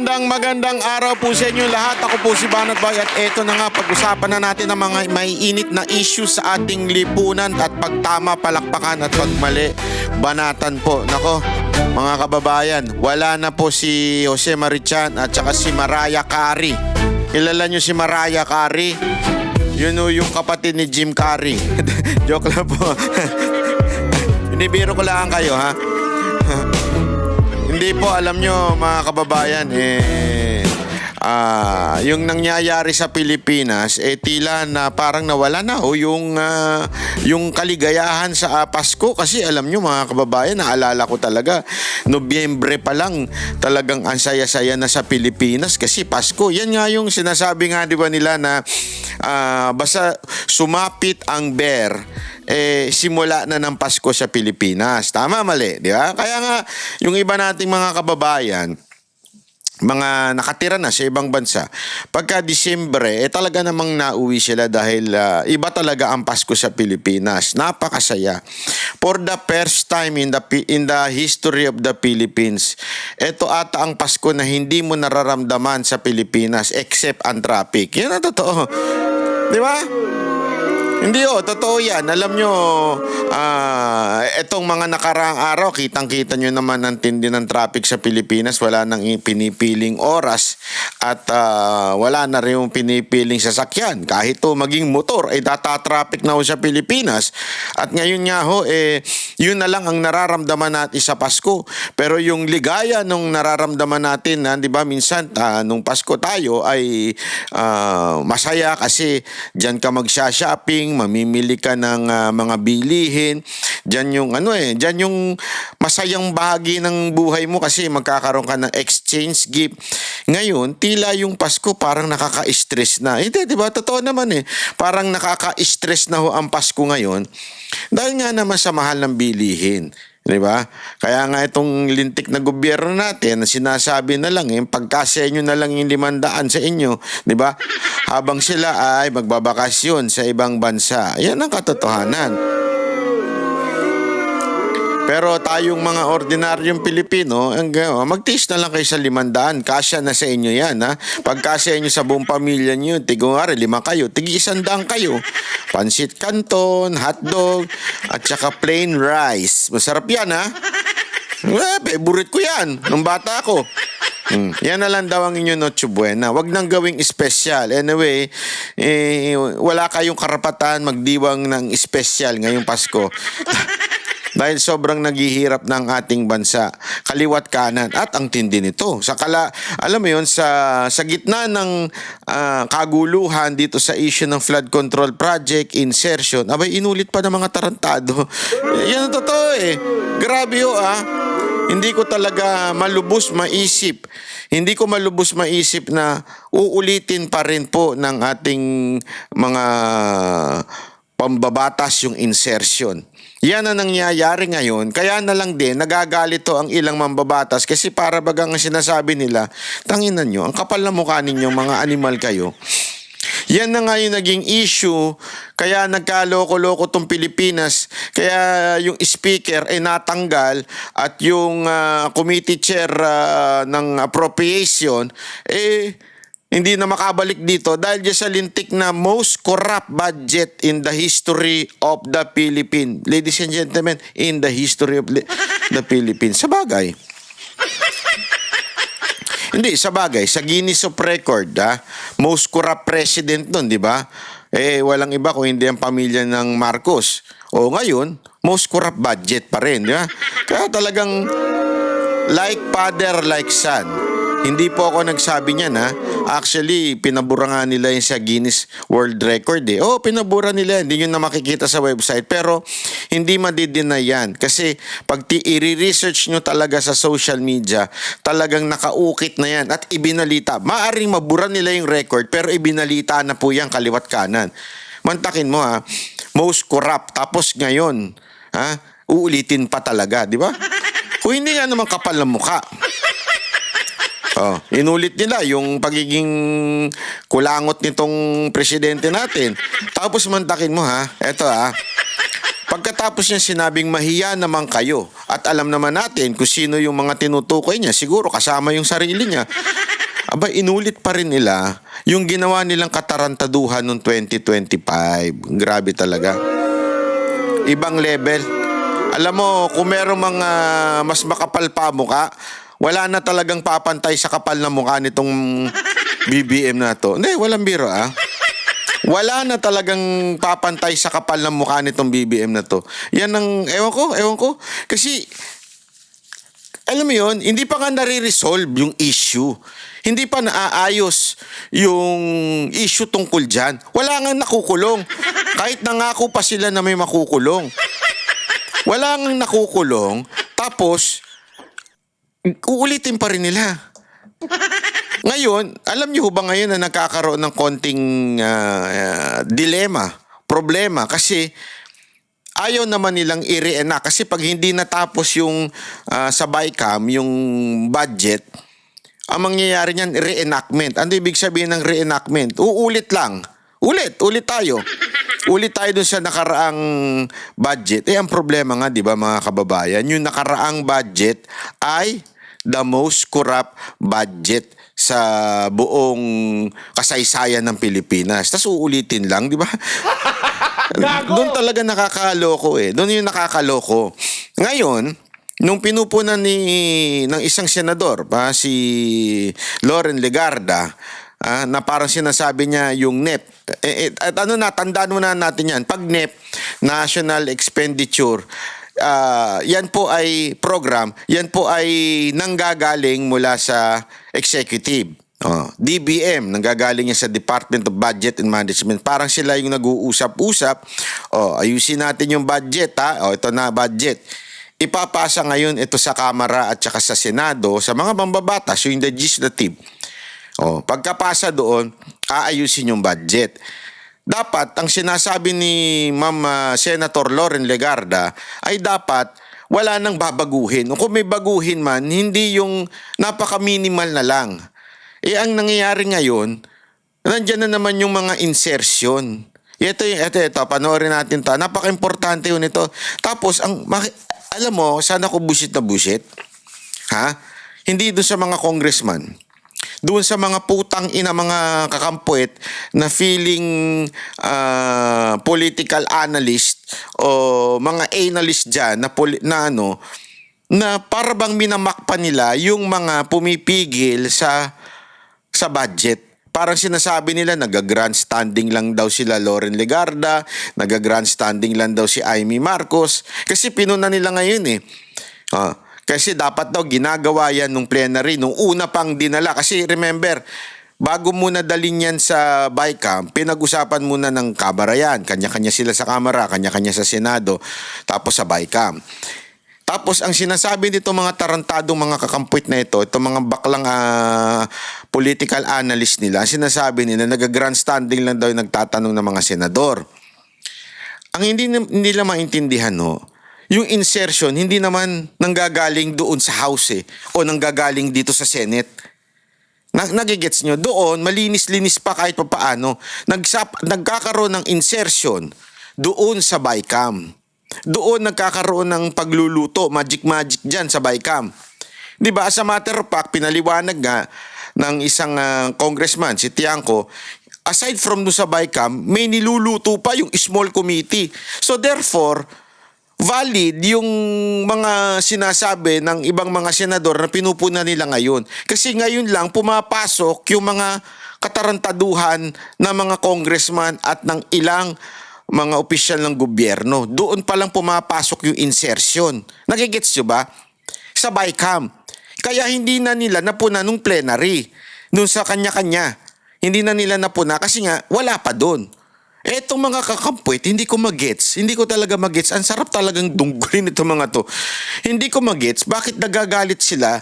magandang araw po sa inyo lahat. Ako po si Banat Boy at eto na nga, pag-usapan na natin ang mga may init na issues sa ating lipunan at pagtama, palakpakan at pagmali, banatan po. Nako, mga kababayan, wala na po si Jose Marichan at saka si Mariah Carey. Kilala nyo si Mariah Carey? Yun o, yung kapatid ni Jim Carrey. Joke lang po. Binibiro ko lang kayo, ha? Hindi po, alam nyo mga kababayan, yung nangyayari sa Pilipinas, tila na parang nawala na yung kaligayahan sa Pasko. Kasi alam nyo mga kababayan, naalala ko talaga, Nobyembre pa lang, talagang ang saya-saya na sa Pilipinas kasi Pasko. Yan nga yung sinasabi nga, di ba nila na basta sumapit ang bear, simula na ng Pasko sa Pilipinas. Tama, mali, di ba? Kaya nga, yung iba nating mga kababayan, mga nakatira na sa ibang bansa, pagka Disyembre, talaga namang nauwi sila dahil iba talaga ang Pasko sa Pilipinas. Napakasaya. For the first time in the history of the Philippines, ito ata ang Pasko na hindi mo nararamdaman sa Pilipinas except ang traffic. Yan ang totoo. Di ba? Hindi totoo yan. Alam nyo, etong mga nakaraang araw, kitang-kita nyo naman ang tindi ng traffic sa Pilipinas. Wala nang pinipiling oras at wala na rin yung pinipiling sasakyan. Kahit maging motor, data-traffic na sa Pilipinas. At ngayon nga yun na lang ang nararamdaman natin sa Pasko. Pero yung ligaya nung nararamdaman natin, di ba, minsan nung Pasko tayo ay masaya kasi dyan ka magsha-shopping, mamimili ka ng mga bilihin. Diyan yung diyan yung masayang bahagi ng buhay mo kasi magkakaroon ka ng exchange gift. Ngayon, tila yung Pasko parang nakaka-stress na. Hindi, di ba? Totoo naman Parang nakaka-stress na ang Pasko ngayon dahil nga naman sa mahal ng bilihin. Di ba? Kaya nga itong lintik na gobyerno natin, sinasabi na lang pagkasya nyo na lang yung 500 sa inyo, di ba? Habang sila ay magbabakasyon sa ibang bansa. Yan ang katotohanan. Pero tayong mga ordinaryong Pilipino, magtiis na lang kayo sa 500. Kasya na sa inyo yan, ha? Pagkasya nyo sa buong pamilya nyo, tigungari, 5 kayo, tig-100 kayo. Pansit canton, hotdog, at saka plain rice. Masarap yan, ha? Favorite ko yan, nung bata ako. Yan na lang daw ang inyong Noche Buena. Huwag nang gawing espesyal. Anyway, wala kayong karapatan magdiwang ng espesyal ngayong Pasko. Dahil sobrang naghihirap ng ating bansa, kaliwat kanan, at ang tindi nito. Alam mo yun, sa gitna ng kaguluhan dito sa issue ng flood control project, insertion, abay inulit pa ng mga tarantado. Yan ang totoo Grabe Hindi ko talaga malubos maisip. Hindi ko malubos maisip na uulitin pa rin po ng ating mga pambabatas yung insertion. Yan ang nangyayari ngayon. Kaya na lang din, nagagalit ang ilang mambabatas kasi para bagang sinasabi nila, tanginan nyo, ang kapal na mukha ninyo, mga animal kayo. Yan na nga yung naging issue, kaya nagkaloko-loko tong Pilipinas, kaya yung speaker natanggal at yung committee chair ng appropriation, hindi na makabalik dito dahil sa lintik na most corrupt budget in the history of the Philippines. Ladies and gentlemen, in the history of the Philippines. Sa bagay. Hindi, sa bagay. Sa Guinness of Record, most corrupt president nun, di ba? Walang iba kung hindi ang pamilya ng Marcos. O ngayon, most corrupt budget pa rin, di ba? Kaya talagang like father, like son. Hindi po ako nagsabi niyan, Actually, pinabura nga nila yung sa Guinness World Record pinabura nila. Hindi nyo na makikita sa website. Pero, hindi madideny yan. Kasi, pag i-research nyo talaga sa social media, talagang nakaukit na yan. At ibinalita. Maaring mabura nila yung record, pero ibinalita na po yan kaliwat kanan. Mantakin mo, most corrupt. Tapos ngayon, uulitin pa talaga, di ba? Kung hindi nga naman kapal ng mukha. Inulit nila yung pagiging kulangot nitong presidente natin. Tapos mantakin mo eto Pagkatapos niya sinabing mahiya naman kayo at alam naman natin kung sino yung mga tinutukoy niya, siguro kasama yung sarili niya. Aba, inulit pa rin nila yung ginawa nilang katarantaduhan noong 2025. Grabe talaga. Ibang level. Alam mo, kung merong mga mas makapal pa mukha, wala na talagang papantay sa kapal na mukha nitong BBM na to. Hindi, walang biro Wala na talagang papantay sa kapal ng mukha nitong BBM na to. Yan ang, ewan ko. Kasi, alam mo yun, hindi pa nga nare-resolve yung issue. Hindi pa naaayos yung issue tungkol dyan. Wala nga nakukulong. Kahit nangako pa sila na may makukulong. Wala nga nakukulong. Tapos, uulitin pa rin nila. Ngayon, alam niyo ba ngayon na nagkakaroon ng konting dilema, problema kasi ayaw naman nilang i-reenact kasi pag hindi natapos yung sa BICAM, yung budget, ang mangyayari niyan reenactment. Ano ibig sabihin ng reenactment? Uulit lang. Ulit tayo. Ulit tayo dun sa nakaraang budget. Ang problema nga, 'di ba mga kababayan, yung nakaraang budget ay the most corrupt budget sa buong kasaysayan ng Pilipinas. Tapos uulitin lang, di ba? Doon talaga nakakaloko Doon yung nakakaloko. Ngayon, nung pinupunan ng isang senador, si Loren Legarda, na parang sinasabi niya yung NEP. At tandaan mo na natin yan. Pag NEP, National Expenditure, yan po ay program, yan po ay nanggagaling mula sa executive. DBM, nanggagaling yan sa Department of Budget and Management. Parang sila yung nag-uusap-usap. Ayusin natin yung budget, ito na budget. Ipapasa ngayon ito sa Kamara at saka sa Senado, sa mga mambabatas, yung legislative. Pagkapasa doon, aayusin yung budget. Dapat, ang sinasabi ni Senator Loren Legarda ay dapat wala nang babaguhin. O kung may baguhin man, hindi yung napaka-minimal na lang. Ang nangyayari ngayon, nandiyan na naman yung mga insertion. Ito, panoorin natin ito. Napaka-importante yun ito. Tapos, alam mo, sana ko busit na busit. Hindi doon sa mga congressman. Doon sa mga putang ina, mga kakampuet na feeling political analyst o mga analyst dyan na para bang minamak pa nila yung mga pumipigil sa budget. Parang sinasabi nila nag-grandstanding lang daw sila Loren Legarda, nag-grandstanding lang daw si Amy Marcos kasi pinuna nila ngayon kasi dapat daw ginagawa yan nung plenary, nung una pang dinala. Kasi remember, bago muna dalhin yan sa BICAM, pinag-usapan muna ng Kamara yan. Kanya-kanya sila sa Kamara, kanya-kanya sa Senado, tapos sa BICAM. Tapos ang sinasabi nito mga tarantadong mga kakampuit na ito, itong mga baklang political analyst nila, sinasabi nila nag-grandstanding lang daw yung nagtatanong ng mga senador. Ang hindi nila maintindihan yung insertion, hindi naman nanggagaling doon sa House o nanggagaling dito sa Senate. Nagigets nyo? Doon, malinis-linis pa kahit pa paano. Nagkakaroon ng insertion doon sa BICAM. Doon nagkakaroon ng pagluluto, magic dyan sa BICAM. Diba? As a matter of fact, pinaliwanag nga ng isang congressman, si Tiangco, aside from doon sa BICAM, may niluluto pa yung small committee. So therefore, valid yung mga sinasabi ng ibang mga senador na pinupuna nila ngayon. Kasi ngayon lang pumapasok yung mga katarantaduhan ng mga congressman at ng ilang mga opisyal ng gobyerno. Doon pa lang pumapasok yung insertion. Nagigets nyo ba? Sa BICAM. Kaya hindi na nila napuna nung plenary. Nung sa kanya-kanya. Hindi na nila napuna kasi nga wala pa doon. Etong mga kakampuit, hindi ko magets. Hindi ko talaga magets. Ang sarap talagang dunggulin itong mga to. Hindi ko magets. Bakit nagagalit sila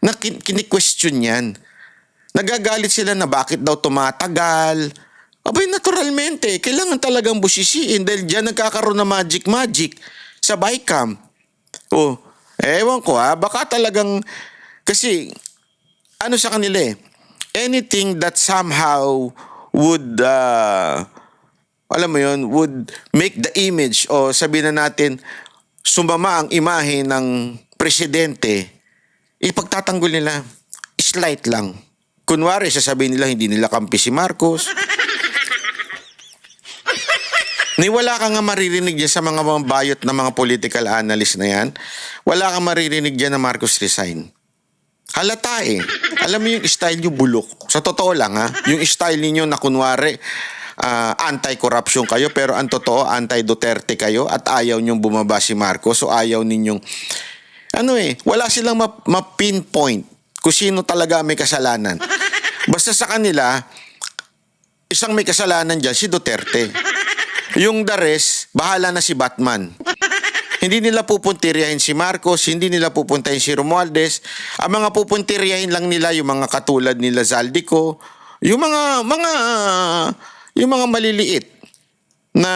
na kini-question yan? Nagagalit sila na bakit daw tumatagal. Abay, naturalmente, kailangan talagang busisiin dahil dyan nagkakaroon na magic sa BICAM. Ewan ko baka talagang, kasi, ano sa kanila anything that somehow would alam mo yun, would make the image o sabihin na natin, sumama ang imahe ng presidente, ipagtatanggol nila. Slight lang. Kunwari, sasabihin nila hindi nila kampi si Marcos. Wala ka nga maririnig dyan sa mga bayot na mga political analyst na yan. Wala kang maririnig dyan na Marcos resign. Halata eh. Alam mo yung style nyo bulok. Sa totoo lang ha, yung style ninyo na kunwari anti-corruption kayo pero ang totoo anti-Duterte kayo at ayaw nyong bumaba si Marcos o ayaw ninyong wala silang ma-pinpoint kung sino talaga may kasalanan. Basta sa kanila, isang may kasalanan dyan, si Duterte. Yung the rest, bahala na si Batman. Hindi nila pupuntiryahin si Marcos, hindi nila pupuntahin si Romualdez. Ang mga pupuntiryahin lang nila yung mga katulad nila Zaldico, yung mga maliliit na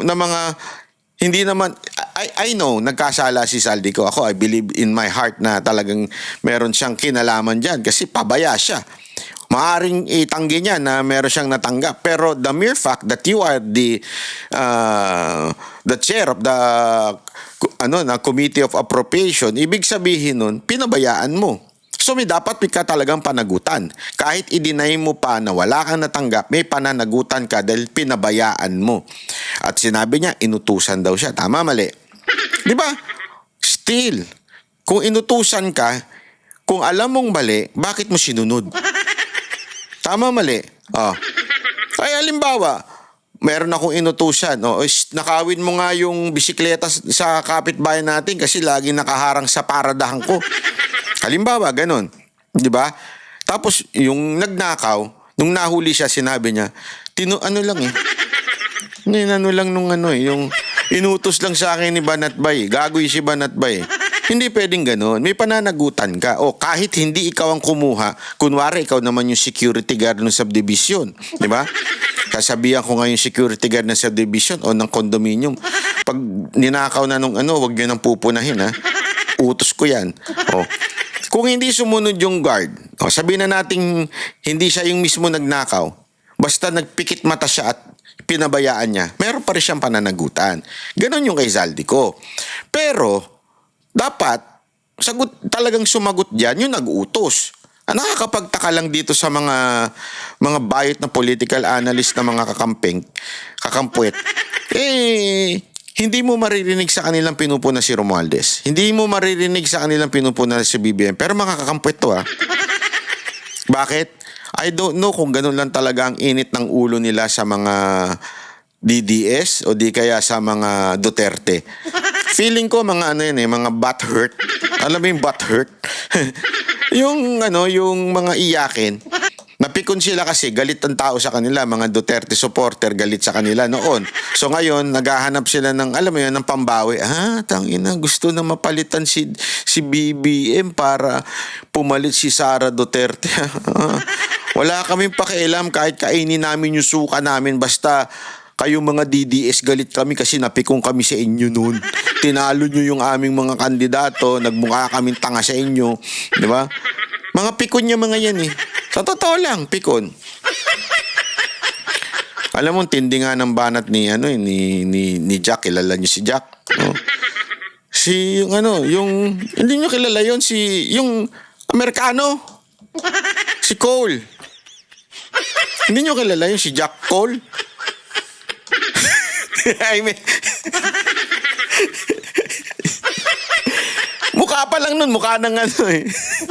mga hindi naman I know nagkasala si Zaldico. Ako I believe in my heart na talagang meron siyang kinalaman diyan kasi pabaya siya. Maaring itanggi niya na meron siyang natanggap. Pero the mere fact that you are the chair of the Committee of Appropriation, ibig sabihin nun, pinabayaan mo. So may dapat ka talagang panagutan. Kahit i-deny mo pa na wala kang natanggap, may pananagutan ka dahil pinabayaan mo. At sinabi niya, inutusan daw siya. Tama, mali? Di ba? Still, kung inutusan ka, kung alam mong mali, bakit mo sinunod? Tama, mali? Ay, halimbawa, meron akong inutusan. Nakawin mo nga yung bisikleta sa kapitbahay natin kasi lagi nakaharang sa paradahan ko. Halimbawa, ganun. Di ba? Tapos, yung nagnakaw, nung nahuli siya, sinabi niya, yung inutos lang sa akin ni Banatbay. Gagoy si Banatbay. Hindi pwedeng ganun. May pananagutan ka. O kahit hindi ikaw ang kumuha, kunwari ikaw naman yung security guard ng subdivision. Di ba? Kasabihan ko nga yung security guard ng subdivision o ng condominium. Pag ninakaw na nung wag nyo nang pupunahin ha. Utos ko yan. Kung hindi sumunod yung guard, sabihin na natin hindi siya yung mismo nagnakaw. Basta nagpikit mata siya at pinabayaan niya, meron pa rin siyang pananagutan. Ganon yung kay Zaldico. Pero, dapat, talagang sumagot dyan, yung nag-utos. Nakakapagtaka lang dito sa mga bayot na political analyst na mga kakampwet. Hindi mo maririnig sa kanilang pinupuna si Romualdez. Hindi mo maririnig sa kanilang pinupuna si BBM. Pero makakampwet to ha. Bakit? I don't know kung ganun lang talaga ang init ng ulo nila sa mga DDS o di kaya sa mga Duterte. Feeling ko mga mga butt hurt. Alam mo yung butt hurt? yung mga iyakin. Napikon sila kasi galit ang tao sa kanila, mga Duterte supporter galit sa kanila noon. So ngayon, naghahanap sila ng, ng pambawi. Tangina, gusto na mapalitan si BBM para pumalit si Sara Duterte. Wala kaming pakialam kahit kainin namin yung suka namin, basta kayo mga DDS galit kami kasi napikong kami sa inyo noon. Tinalo nyo yung aming mga kandidato, nagmukha kaming tanga sa inyo. Di ba? Mga pikon niya mga yan eh. Sa totoo lang, pikon. Alam mo, tindi nga ng banat ni Jack. Kilala niyo si Jack? Hindi niyo kilala yun, yung Amerikano. Si Cole. Hindi niyo kilala yun, si Jack Cole? Mukha pa lang nun, mukha ng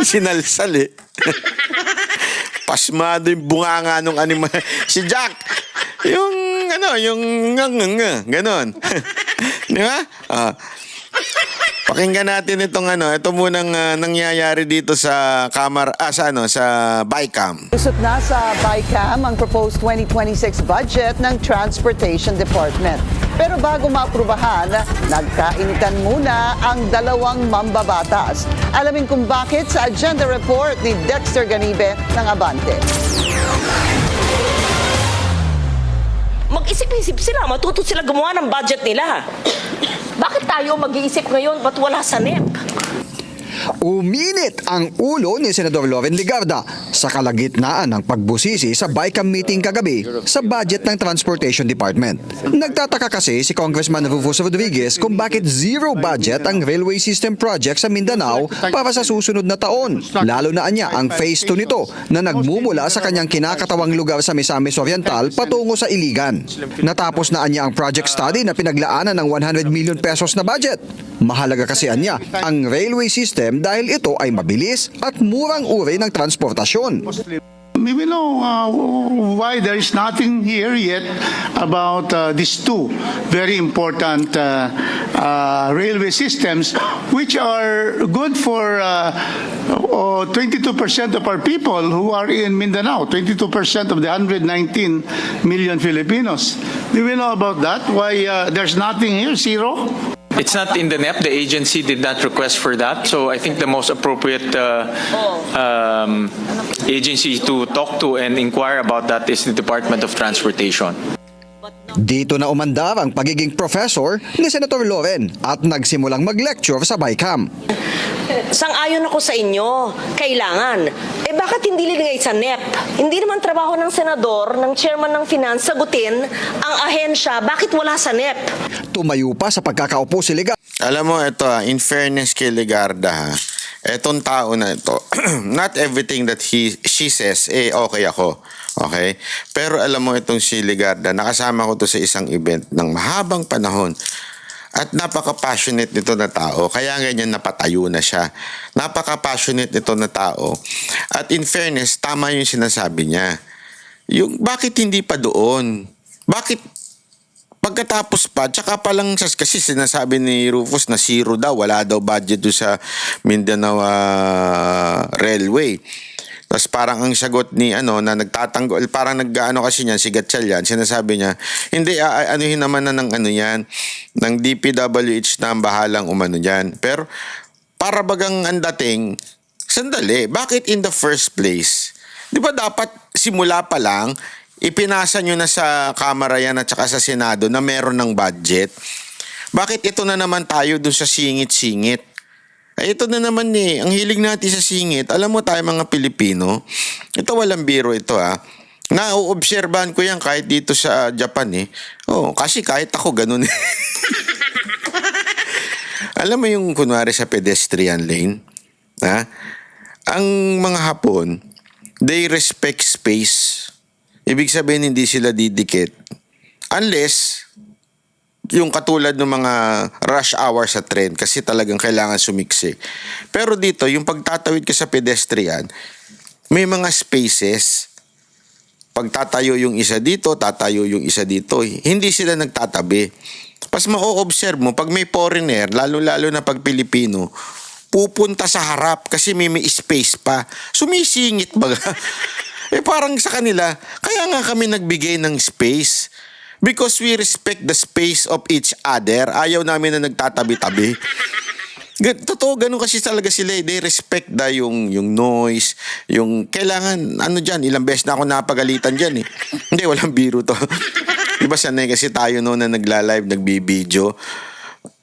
sinalsal eh. Pasmado yung bunganga nung anima. Si Jack, yung ganon. Di ba? Pakinggan natin itong ito munang nangyayari dito sa sa BICAM. Usot na sa BICAM ang proposed 2026 budget ng Transportation Department. Pero bago maaprubahan, nagkainitan muna ang dalawang mambabatas. Alamin kung bakit sa agenda report ni Dexter Ganibe ng Abante. Mag-isip-isip sila, matuto sila gumawa ng budget nila. Bakit tayo mag-iisip ngayon, ba't wala sa NEP? Uminit ang ulo ni Senador Loren Legarda sa kalagitnaan ng pagbusisi sa BICAM meeting kagabi sa budget ng Transportation Department. Nagtataka kasi si Congressman Rufus Rodriguez kung bakit zero budget ang railway system project sa Mindanao para sa susunod na taon. Lalo na anya ang phase 2 nito na nagmumula sa kanyang kinakatawang lugar sa Misamis Oriental patungo sa Iligan. Natapos na anya ang project study na pinaglaanan ng 100 million pesos na budget. Mahalaga kasi anya ang railway system dahil ito ay mabilis at murang uri ng transportasyon. We will know why there is nothing here yet about these two very important railway systems, which are good for 22% of our people who are in Mindanao, 22% of the 119 million Filipinos. Do we know about that? Why there's nothing here, zero? It's not in the NEP. The agency did not request for that. So I think the most appropriate agency to talk to and inquire about that is the Department of Transportation. Dito na umandar ang pagiging professor ni Senator Loren at nagsimulang mag-lecture sa BICAM. Sang-ayon ako sa inyo, kailangan. Bakit hindi linagay sa NEP? Hindi naman trabaho ng senador, ng chairman ng finance, sagutin ang ahensya, bakit wala sa NEP? Tumayo pa sa pagkakaupo si Legarda. Alam mo, ito in fairness kay Legarda, etong tao na ito, not everything that she says, okay ako. Okay? Pero alam mo itong si Legarda, nakasama ko to sa isang event ng mahabang panahon. At napaka-passionate nito na tao. Kaya ganyan napatayo na siya. Napaka-passionate nito na tao. At in fairness, tama yung sinasabi niya. Yung bakit hindi pa doon? Bakit pagkatapos pa, tsaka pa lang kasi sinasabi ni Rufus na zero daw, wala daw budget doon sa Mindanao Railway. Tapos parang ang sagot ni na nagtatanggol, parang nag-ano kasi niyan, si Gatchalian, sinasabi niya, hindi, anuhin naman na ng yan, ng DPWH na ang bahalang umano yan. Pero para bagang ang dating, sandali, bakit in the first place? Di ba dapat simula pa lang, ipinasa nyo na sa Kamara yan at saka sa Senado na meron ng budget? Bakit ito na naman tayo dun sa singit-singit? Ay, ito na naman ang hilig natin sa singit. Alam mo tayo mga Pilipino, ito walang biro ito Nauobserbahan ko yan kahit dito sa Japan kasi kahit ako ganun Alam mo yung kunwari sa pedestrian lane, ang mga Hapon, they respect space. Ibig sabihin hindi sila didikit. Unless yung katulad ng mga rush hour sa tren kasi talagang kailangan sumiksi. Pero dito, yung pagtatawid ka sa pedestrian, may mga spaces. Pagtatayo yung isa dito, tatayo yung isa dito. Hindi sila nagtatabi. Pas ma-observe mo, pag may foreigner, lalo-lalo na pag Pilipino, pupunta sa harap kasi may space pa. Sumisingit baga. Parang sa kanila, kaya nga kami nagbigay ng space. Because we respect the space of each other. Ayaw namin na nagtatabi-tabi. Totoo, ganun kasi talaga sila. They respect yung noise, yung kailangan, ilang beses na ako napagalitan dyan Hindi, walang biro to. Diba sanay kasi tayo noon na nagla-live, nagbibideo.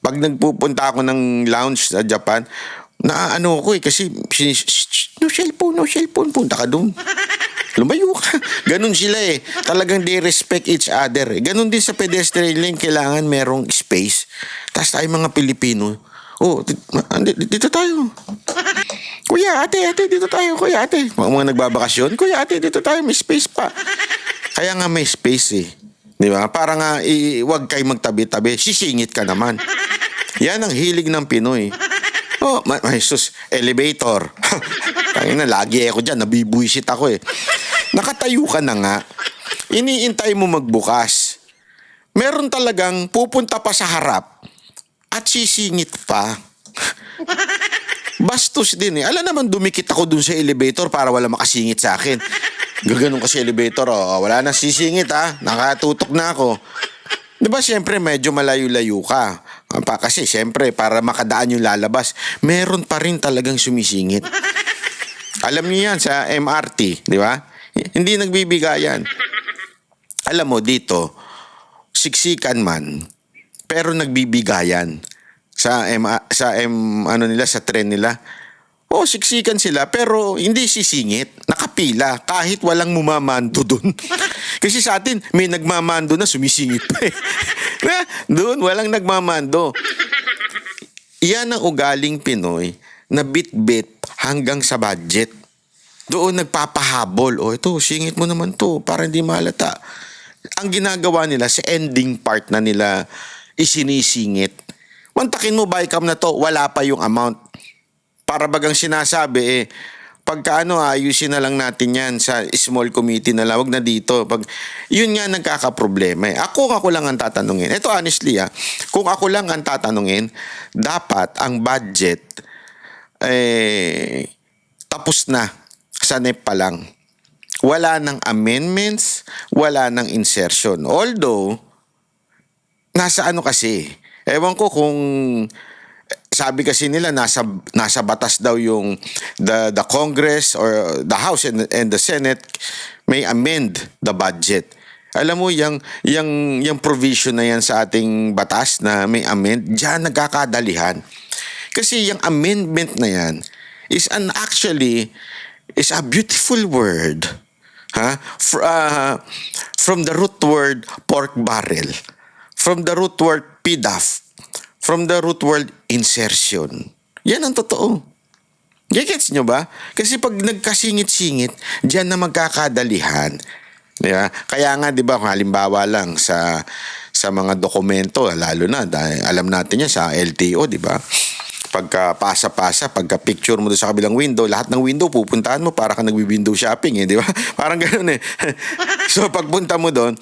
Pag nagpupunta ako ng lounge sa Japan, ako kasi, no cellphone, punta ka doon. Lumayo ka. Ganun sila Talagang they respect each other Ganun din sa pedestrian lane, kailangan merong space. Tapos tayo mga Pilipino, dito tayo. Kuya, ate, dito tayo. Kuya, ate. Mga nagbabakasyon, kuya, ate, dito tayo. May space pa. Kaya nga may space Di ba? Para nga, wag kayo magtabi-tabi. Sisingit ka naman. Yan ang hilig ng Pinoy. Jesus, elevator. Tangina, lagi ako dyan. Nabibuisit ako Nakatayo ka na nga. Iniintay mo magbukas. Meron talagang pupunta pa sa harap at sisingit pa. Bastos din Alam naman, dumikit ako dun sa elevator para wala makasingit sa akin. Gaganon kasi elevator, wala na sisingit nakatutok na ako. Diba siyempre medyo malayo-layo ka. Kasi siyempre para makadaan yung lalabas, meron pa rin talagang sumisingit. Alam niyo yan sa MRT, di ba? Hindi nagbibigayan. Alam mo dito, siksikan man, pero nagbibigayan sa tren nila, O, siksikan sila, pero hindi sisingit. Nakapila, kahit walang mumamando dun. Kasi sa atin, may nagmamando na sumisingit pa eh. Doon, walang nagmamando. Yan ang ugaling Pinoy na bit-bit hanggang sa budget. Doon nagpapahabol. O, ito, singit mo naman to para hindi mahalata. Ang ginagawa nila, sa ending part na nila isinisingit. Mantakin mo, BICAM na to, wala pa yung amount. Para bagang sinasabi, pagka ayusin na lang natin yan sa small committee na lang, wag na dito. Yun nga nagkakaproblema. Kung ako lang ang tatanungin, ito honestly kung ako lang ang tatanungin, dapat ang budget, tapos na sa NEP pa lang. Wala ng amendments, wala ng insertion. Although, nasa kasi, ewan ko kung sabi kasi nila nasa batas daw yung the Congress or the House and the Senate may amend the budget. Alam mo yung provision na yan sa ating batas na may amend, diyan nagkakadalihan. Kasi yung amendment na yan is a beautiful word. From the root word pork barrel, from the root word PDAF, from the root word insertion. Yan ang totoo. Gets nyo ba? Kasi pag nagkasingit-singit, diyan na magkakadalihan. Diba? Kaya nga, di ba, halimbawa lang sa mga dokumento, lalo na, dahil alam natin yan sa LTO, di ba? Pagka pasa-pasa, pagka picture mo doon sa kabilang window, lahat ng window pupuntahan mo para ka nagwi-window shopping, di ba? Parang ganoon So, pagpunta mo doon,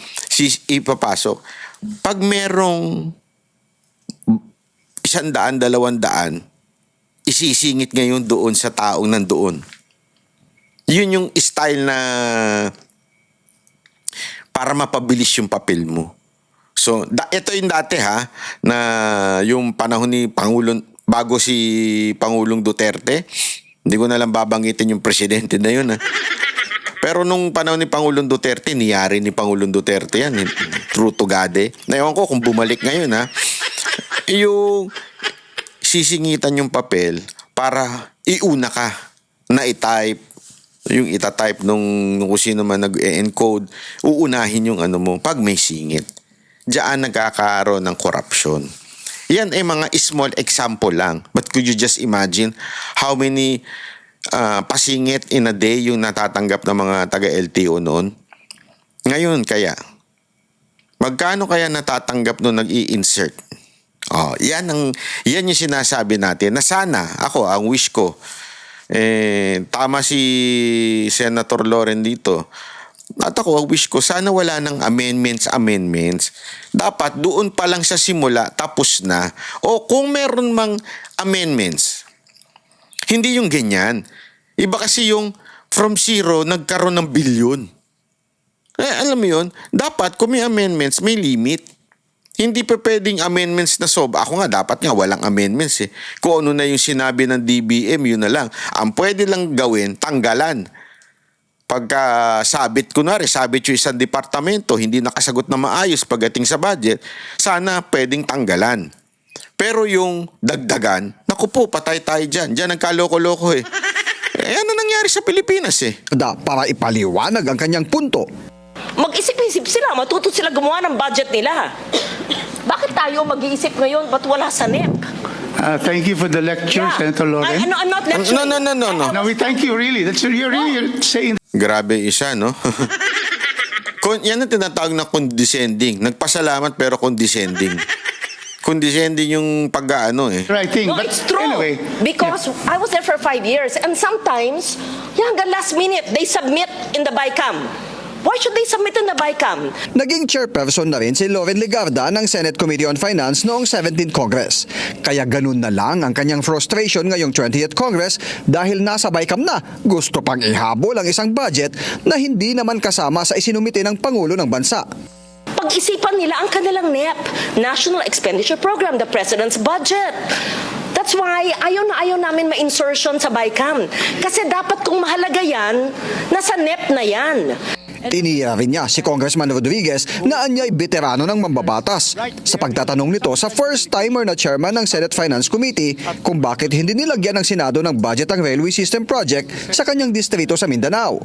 ipapasok. Pag merong 100, 200, isisingit ngayon doon sa taong nandoon. Yun yung style na para mapabilis yung papel mo. So, ito yung dati na yung panahon ni bago si Pangulong Duterte, hindi ko na lang babanggitin yung presidente na yun Pero nung panahon ni Pangulong Duterte, niyari ni Pangulong Duterte yan. True to God Ewan ko kung bumalik ngayon yung sisingitan yung papel para iuna ka na i-type. Yung ita-type nung kung sino man nag-encode, uunahin yung mo pag may singit. Diyan nagkakaroon ng corruption. Yan ay mga small example lang. But could you just imagine how many pasingit in a day yung natatanggap ng mga taga-LTO noon? Ngayon kaya, magkano kaya natatanggap nung nag-i-insert? Yan yung sinasabi natin na sana, ang wish ko, tama si Senator Loren dito, at ang wish ko, sana wala ng amendments. Dapat doon pa lang sa simula, tapos na. O kung meron mang amendments, hindi yung ganyan. Iba kasi yung from zero, nagkaroon ng bilyon. Alam mo yun, dapat kung may amendments, may limit. Hindi pa pwedeng amendments na Ako nga, dapat nga walang amendments Kung ano na yung sinabi ng DBM, yun na lang. Ang pwede lang gawin, tanggalan. Pagka sabit yung isang departamento, hindi nakasagot na maayos pagdating sa budget, sana pwedeng tanggalan. Pero yung dagdagan, naku po, patay tayo dyan. Diyan ang kaloko-loko ano nangyari sa Pilipinas Para ipaliwanag ang kanyang punto. Mag-isip-isip sila, matuto sila gumawa ng budget nila. Bakit tayo mag-iisip ngayon? Ba't wala sa NEP? Thank you for the lecture, Senator Loren. I'm not lecturing. No. No, we thank you really. You're really saying. Grabe isa, no? Yan ang tinatawag na condescending. Nagpasalamat pero condescending. Condescending yung pag-ano Right thing. No, But it's true. anyway, Because I was there for 5 years and sometimes, hanggang last minute, they submit in the BICAM. Why should they submit in the BICAM? Naging chairperson na rin si Loren Legarda ng Senate Committee on Finance noong 17th Congress. Kaya ganun na lang ang kanyang frustration ngayong 20th Congress dahil nasa BICAM na gusto pang ihabol ang isang budget na hindi naman kasama sa isinumite ng Pangulo ng Bansa. Pag-isipan nila ang kanilang NEP, National Expenditure Program, the President's Budget. That's why ayaw namin ma-insertion sa BICAM. Kasi dapat kung mahalaga yan, nasa NEP na yan. Tinira rin niya si Congressman Rodriguez na anyay veterano ng mambabatas sa pagtatanong nito sa first-timer na chairman ng Senate Finance Committee kung bakit hindi nilagyan ng Senado ng budget ang railway system project sa kanyang distrito sa Mindanao.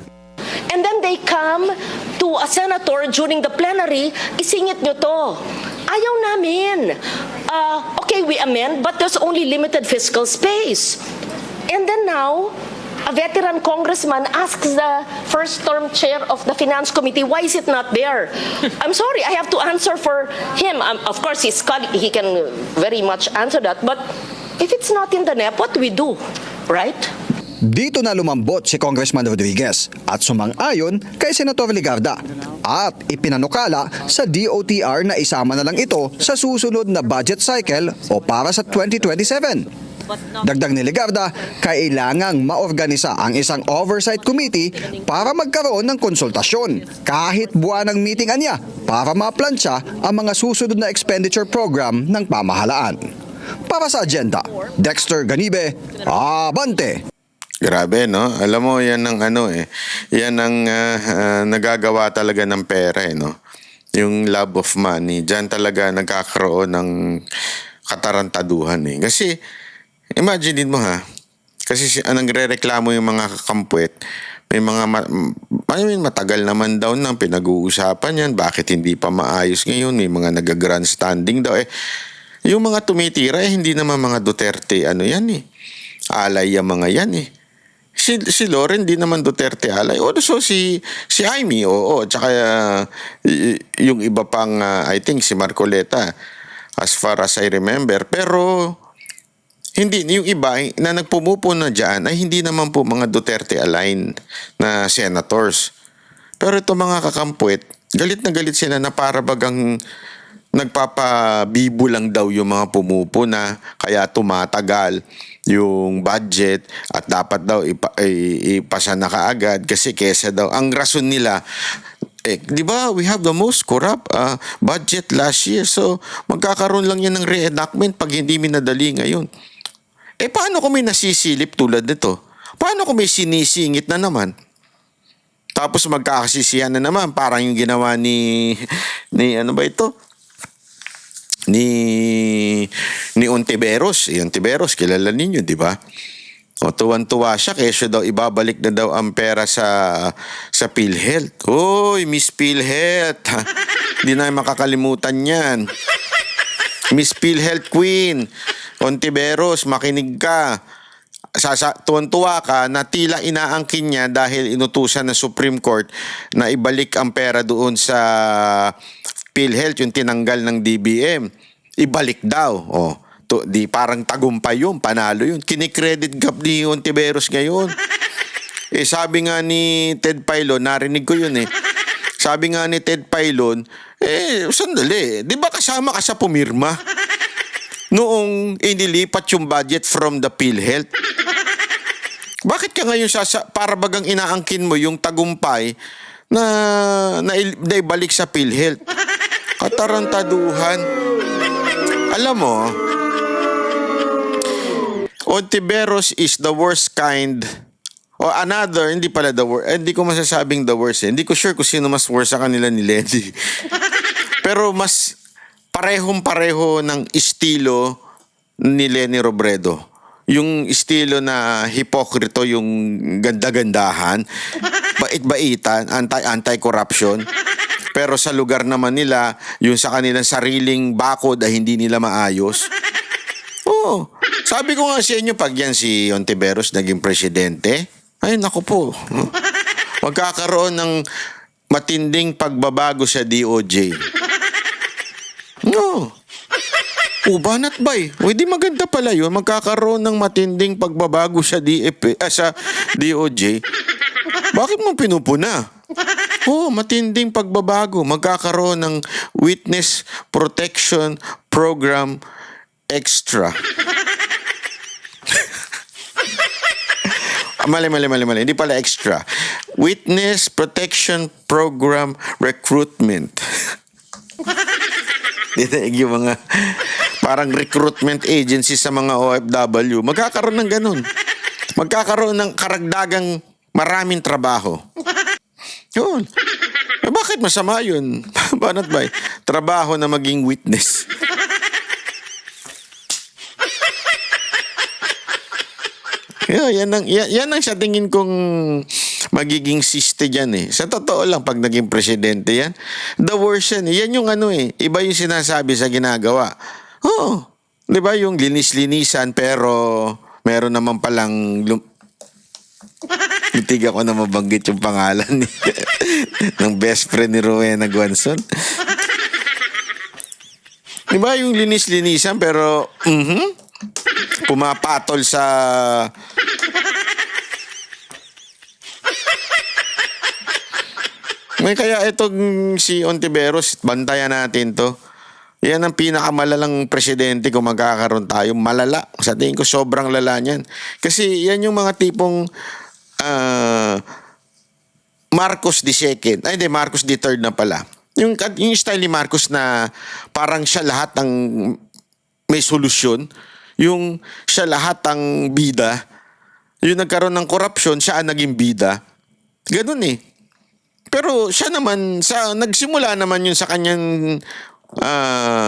And then they come to a senator during the plenary, isingit nyo to. Ayaw namin. Okay, we amend, but there's only limited fiscal space. And then now, a veteran congressman asks the first-term chair of the Finance Committee, why is it not there? I'm sorry, I have to answer for him. Of course, he can very much answer that, but if it's not in the NEP, what do we do, right? Dito na lumambot si Congressman Rodriguez at sumang-ayon kay Senator Legarda at ipinanukala sa DOTR na isama na lang ito sa susunod na budget cycle o para sa 2027. Dagdag ni Legarda, kailangang maorganisa ang isang oversight committee para magkaroon ng konsultasyon kahit buwan ng meeting anya para maplansya ang mga susunod na expenditure program ng pamahalaan. Para sa agenda, Dexter Ganibe, Abante! Grabe, no? Alam mo, yan ang yan ang nagagawa talaga ng pera, no? Yung love of money. Diyan talaga nagkakaroon ng katarantaduhan, eh. Kasi, imagine din mo, ha? Kasi nagre-reklamo yung mga kakampuet. May mga, matagal naman daw nang pinag-uusapan yan. Bakit hindi pa maayos ngayon? May mga nag-grandstanding daw, eh. Yung mga tumitira, hindi naman mga Duterte, yan, eh. Alay yung mga yan, eh. Si Loren di naman Duterte alay. O so si Jaime, oo, tsaka yung iba pang I think si Marcoleta as far as I remember. Pero hindi yung iba na nagpumupo na diyan ay hindi naman po mga Duterte aligned na senators. Pero ito mga kakampuet, galit na galit sila na para bagang nagpapabibo lang daw yung mga pumupo na kaya tumatagal yung budget at dapat daw ipasa na kaagad kasi kesa daw ang rason nila di ba we have the most corrupt budget last year, so magkakaroon lang yan ng reenactment pag hindi minadali ngayon. Paano kung may nasisilip tulad nito? Paano kung may sinisingit na naman? Tapos magkakasisihan na naman parang yung ginawa ni ano ba ito? Ni Ontiveros. Ontiveros, kilala ninyo, di ba? O, tuwan-tuwa siya, kesyo daw ibabalik na daw ang pera sa PhilHealth. Oy, Miss PhilHealth. Hindi na makakalimutan yan. Miss PhilHealth Queen, Ontiveros, makinig ka. Tuwan-tuwa ka na tila inaangkin niya dahil inutusan ng Supreme Court na ibalik ang pera doon sa PhilHealth, yung tinanggal ng DBM, ibalik daw. Di parang tagumpay yun, panalo yun. Kinikredit gap ni Ontiveros ngayon. Sabi nga ni Ted Pailon, narinig ko yun Sabi nga ni Ted Pailon, sandali, di ba kasama ka sa pumirma? Noong inilipat yung budget from the PhilHealth. Bakit ka ngayon para bagang inaangkin mo yung tagumpay na ibalik sa PhilHealth? Katarantaduhan. Alam mo, Ontiveros is the worst kind. O another, hindi pala the worst. Hindi ko masasabing the worst. Hindi ko sure kung sino mas worst sa kanila ni Lenny. Pero mas parehong-pareho ng estilo ni Lenny Robredo. Yung estilo na hipokrito, yung ganda-gandahan, bait-baitan, anti-corruption. Pero sa lugar naman nila, yung sa kanilang sariling bakod ay hindi nila maayos. Oo. Sabi ko nga sa inyo, pag yan si Ontiveros naging presidente, ay naku po. Magkakaroon ng matinding pagbabago sa DOJ. No. Banat ba di maganda pala yun. Magkakaroon ng matinding pagbabago sa sa DOJ. Bakit mo pinupuna? Matinding pagbabago. Magkakaroon ng Witness Protection Program Extra. Mali. Hindi pala extra. Witness Protection Program Recruitment. Yung mga parang recruitment agency sa mga OFW. Magkakaroon ng ganun. Magkakaroon ng karagdagang maraming trabaho. Yun. Eh, bakit masama yun? Banat ba? Trabaho na maging witness. Yan ang sa tingin kong magiging siste dyan eh. Sa totoo lang, pag naging presidente yan, the worst yan eh. Yan yung ano eh, iba yung sinasabi sa ginagawa. Oo, di ba yung linis-linisan pero meron naman palang Itig ako na mabanggit yung pangalan ng best friend ni Rowena Guanzon. Di ba yung linis-linisan pero pumapatol sa may kaya itong si Ontiveros, bantayan natin to. Yan ang pinakamalalang presidente kung magkakaroon tayo. Malala. Sa tingin ko, sobrang lala niyan. Kasi yan yung mga tipong Marcos II. Ay, hindi, Marcos III na pala. Yung style ni Marcos na parang siya lahat ang may solusyon. Yung siya lahat ang bida. Yung nagkaroon ng korupsyon, siya ang naging bida. Ganun eh. Pero siya naman, nagsimula naman yun sa kanyang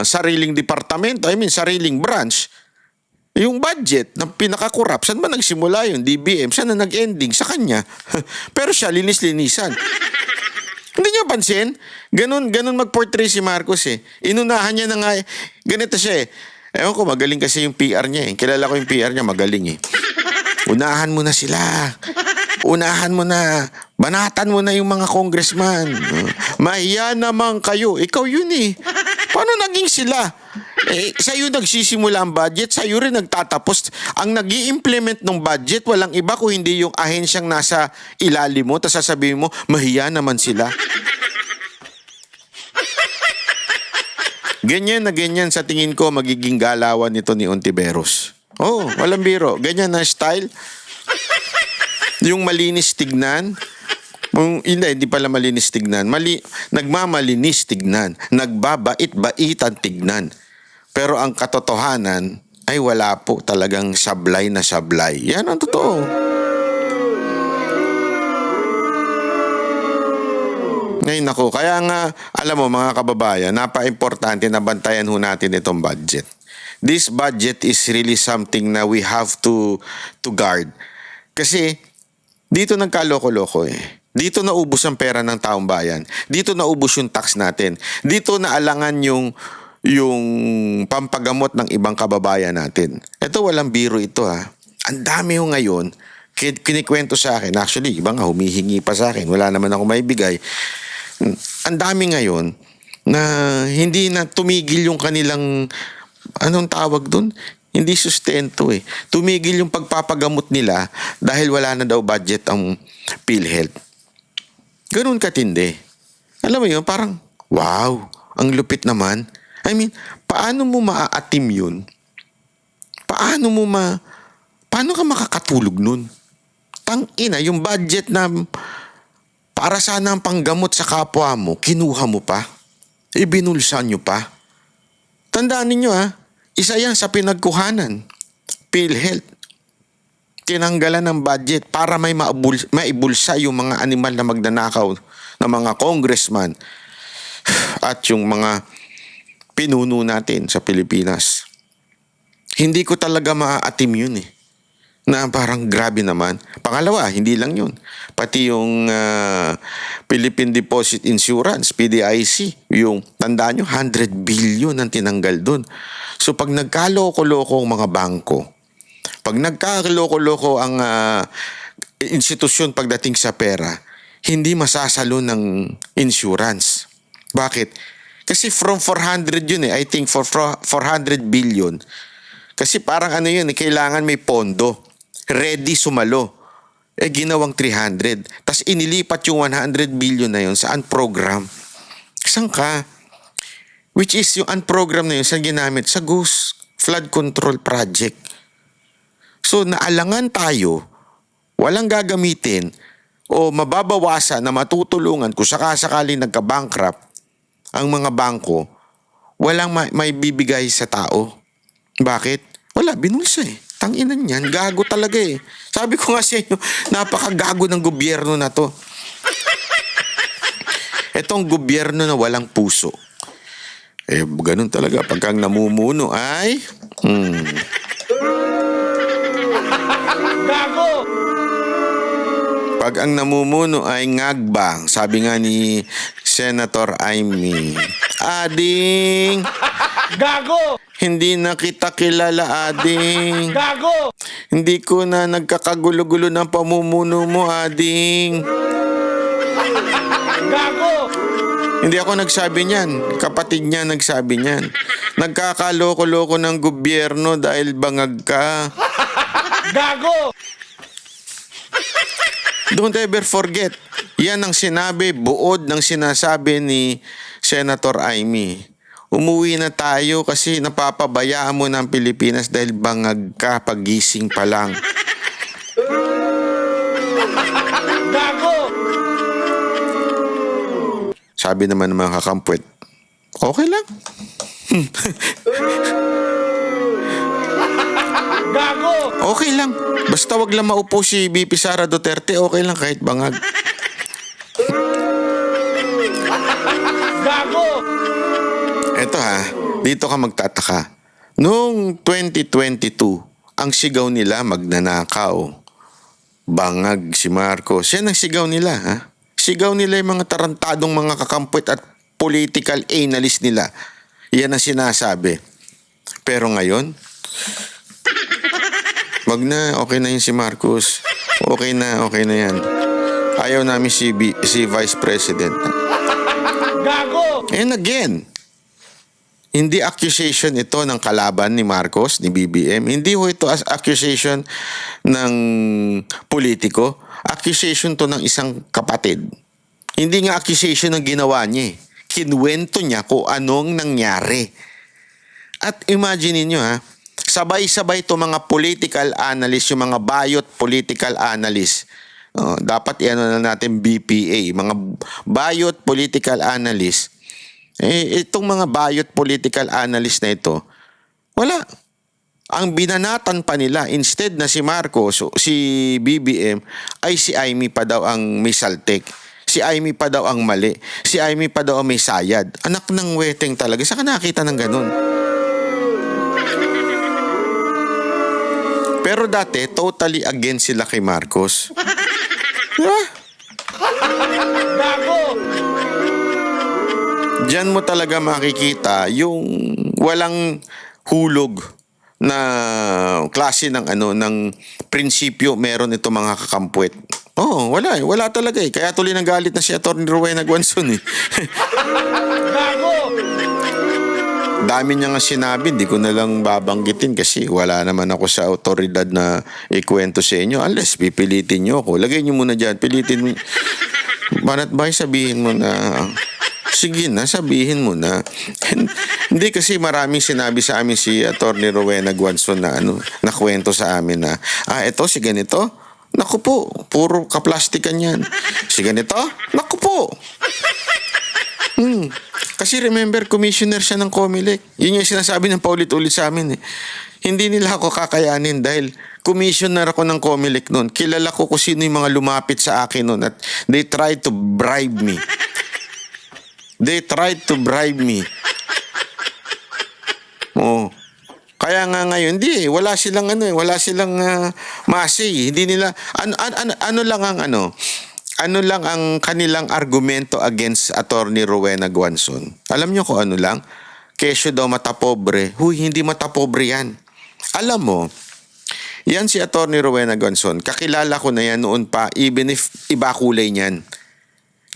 sariling departamento, sariling branch. Yung budget na pinaka-corrupt, saan ba nagsimula yun? DBM, saan na nag-ending? Sa kanya. Pero siya, linis-linisan. Hindi niyo pansin? Ganun mag-portray si Marcos eh. Inunahan niya na nga, ganito siya eh. Ewan ko, magaling kasi yung PR niya eh. Kilala ko yung PR niya, magaling eh. Unahan mo na sila. Unahan mo na. Banatan mo na yung mga congressman. Mahiya naman kayo. Ikaw yun eh. Paano naging sila? Eh, sa'yo nagsisimula ang budget, sa'yo rin nagtatapos. Ang nag-i-implement ng budget, walang iba kung hindi yung ahensyang nasa ilalim mo, tapos sasabihin mo, mahiya naman sila. Ganyan na ganyan sa tingin ko magiging galawan nito ni Ontiveros. Oh, walang biro. Ganyan na style. Yung malinis tignan. Hindi pala malinis tignan. Nagmamalinis tignan. Nagbabait-baitan tignan. Pero ang katotohanan ay wala po talagang sablay na sablay. Yan ang totoo. Ngayon ako, kaya nga, alam mo mga kababayan, napaka-importante na bantayan ho natin itong budget. This budget is really something na we have to guard. Kasi dito nagkaloko-loko eh. Dito naubos ang pera ng taong bayan. Dito naubos yung tax natin. Dito naalangan yung pampagamot ng ibang kababayan natin. Ito walang biro ito ha. Ang dami ho ngayon, kinikwento sa akin. Actually, iba nga humihingi pa sa akin. Wala naman ako maibigay. Ang dami ngayon na hindi na tumigil yung kanilang, anong tawag dun? Hindi sustento eh. Tumigil yung pagpapagamot nila dahil wala na daw budget ang PhilHealth. Ganun katindi. Alam mo yun, parang, wow, ang lupit naman. Paano mo maaatim yun? Paano ka makakatulog nun? Tangina, yung budget na para sana ang panggamot sa kapwa mo, kinuha mo pa? Ibinulsan nyo pa? Tandaan ninyo isa yan sa pinagkuhanan. PhilHealth. Tinanggalan ng budget para may maibulsa yung mga animal na magnanakaw ng mga congressman at yung mga pinuno natin sa Pilipinas. Hindi ko talaga maaatim yun eh. Na parang grabe naman. Pangalawa, hindi lang yun. Pati yung Philippine Deposit Insurance, PDIC, yung tandaan nyo, 100 billion ang tinanggal dun. So pag nagkaloko-loko ang mga bangko, pag nagkaloko-loko ang institusyon pagdating sa pera, hindi masasalo ng insurance. Bakit? Kasi from 400 yun I think for 400 billion. Kasi parang yun kailangan may pondo. Ready sumalo. Ginawang 300. Tapos inilipat yung 100 billion na yun sa unprogram. Saan ka? Which is yung unprogram na yun saan ginamit? Sa GOES Flood Control Project. So naalangan tayo, walang gagamitin o mababawasan na matutulungan kung sakasakali nagka-bankrupt ang mga bangko, walang may bibigay sa tao. Bakit? Wala, binulsa eh. Tanginan yan, gago talaga eh. Sabi ko nga sa inyo, napakagago ng gobyerno na to. Itong gobyerno na walang puso. Eh, ganun talaga. Pagka ang namumuno ay... Pag ang namumuno ay ngagbang, sabi nga ni Senator Amy, Ading! Gago! Hindi na kita kilala, Ading. Gago! Hindi ko na nagkakagulo-gulo ng pamumuno mo, Ading. Gago! Hindi ako nagsabi niyan. Kapatid niya nagsabi niyan. Nagkakaloko-loko ng gobyerno dahil bangag ka. Gago! Don't ever forget. Yan ang sinabi, buod ng sinasabi ni Senator Amy. Umuwi na tayo kasi napapabayaan mo ng Pilipinas dahil bangag ka pagising pa lang. Gago! Sabi naman ng mga kakampwet, okay lang. Gago! Okay lang. Basta wag lang maupo si BP Sara Duterte, okay lang kahit bangag. Gago! Eto ha, dito ka magtataka. Noong 2022, ang sigaw nila magnanakaw. Bangag si Marcos. Yan ang sigaw nila ha. Sigaw nila yung mga tarantadong mga kakampwet at political analyst nila. Yan ang sinasabi. Pero ngayon, wag na, okay na yun si Marcos. Okay na yan. Ayaw namin si Vice President. Gago! And again, hindi accusation ito ng kalaban ni Marcos, ni BBM. Hindi ho ito as accusation ng politiko. Accusation to ng isang kapatid. Hindi nga accusation ng ginawa niya. Kinuwento niya kung anong nangyari. At imagine niyo ha, sabay-sabay to mga political analyst, yung mga bayot political analyst. Dapat iano na natin BPA, mga bayot political analyst. Itong mga bayot political analyst na ito, wala. Ang binanatan pa nila, instead na si Marcos, si BBM, ay si Amy pa daw ang may saltek. Si Amy pa daw ang mali. Si Amy pa daw ang may sayad. Anak ng weteng talaga. Saan ka nakita ng ganun? Pero dati, totally against sila kay Marcos. Diba? Gago! Diyan mo talaga makikita yung walang hulog na klase ng ng prinsipyo meron ito mga kakampwet. Wala talaga eh. Kaya tuloy nang galit na si Atty. Rowena Guanzon eh. Gago! Dami niya nga sinabi, hindi ko na lang babanggitin kasi wala naman ako sa otoridad na ikwento sa inyo unless pipilitin niyo ako. Lagay niyo muna dyan, pilitin mo. Banat ba sabihin mo na, sige na, sabihin mo na. Hindi kasi maraming sinabi sa amin si Atty. Rowena Guanzon na nakwento sa amin na, eto si ganito, naku po, puro kaplastikan yan. Si ganito, naku po. Kasi remember, commissioner siya ng COMELEC. Yun yung sinasabi ng paulit-ulit sa amin eh. Hindi nila ako kakayanin dahil commissioner ako ng COMELEC noon. Kilala ko kung sino yung mga lumapit sa akin noon at they tried to bribe me. They tried to bribe me. Kaya nga ngayon, wala silang wala silang masi. Hindi nila, ano lang ang kanilang argumento against Atty. Rowena Guanzon? Alam nyo kung ano lang? Kesyo daw matapobre. Hindi matapobre yan. Alam mo, yan si Atty. Rowena Guanzon, kakilala ko na yan noon pa, even if iba kulay niyan.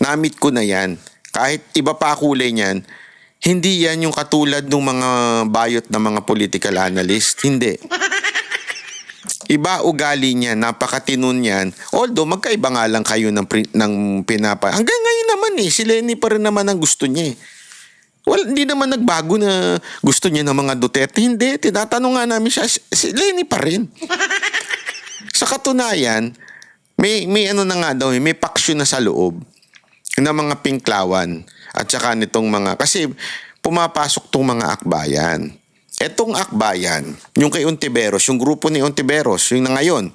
Namit ko na yan. Kahit iba pa kulay niyan, hindi yan yung katulad ng mga bayot na mga political analyst. Hindi. Iba ugali niya, napakatinon niyan. Although magkaiba nga lang kayo ng pinapa. Hanggang ngayon naman si Lenny pa rin naman ang gusto niya. Hindi naman nagbago na gusto niya ng mga Duterte. Hindi, tinatanong nga namin siya, si Lenny pa rin. Sa katunayan, may na nga daw, may paksyon na sa loob ng mga Pinklawan at saka nitong mga, kasi pumapasok tong mga akbayan. Etong akbayan, yung kay Ontiveros, yung grupo ni Ontiveros, yung na ngayon.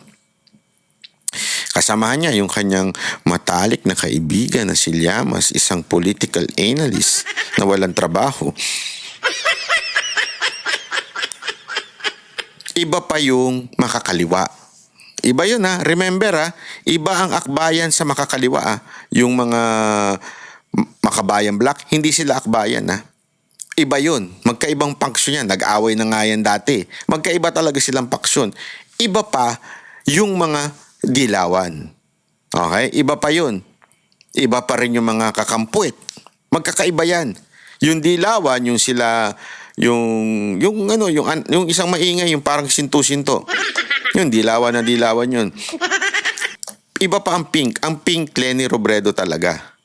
Kasamahan niya yung kanyang matalik na kaibigan na si Llamas, isang political analyst na walang trabaho. Iba pa yung makakaliwa. Iba yun ha. Remember ha, iba ang akbayan sa makakaliwa ha. Yung mga makabayan black, hindi sila akbayan ha. Iba yun. Magkaibang paksyon yan. Nag-away na nga yan dati. Magkaiba talaga silang paksyon. Iba pa yung mga dilawan. Okay? Iba pa yun. Iba pa rin yung mga kakampuit. Magkakaiba yan. Yung dilawan, yung sila, yung isang maingay, yung parang sinto-sinto. Yung dilawan na dilawan yun. Iba pa ang pink. Ang pink, Lenny Robredo talaga.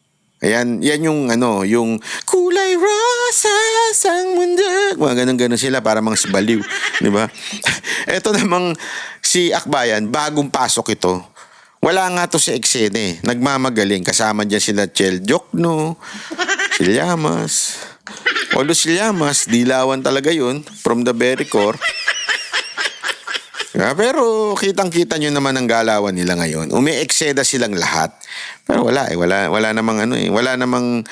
Ayan, yan yung kulay rosas ang mundo. Mga ganun-ganun sila para mga sibaliw. Di ba? Ito namang si Akbayan, bagong pasok ito. Wala nga to sa eksena eh. Nagmamagaling. Kasama dyan sila Chel Jokno, si Llamas. Although si Llamas, dilawan talaga yun from the very core. Pero kitang-kita nyo naman ang galawan nila ngayon. Umi-ekseda silang lahat. Pero wala namang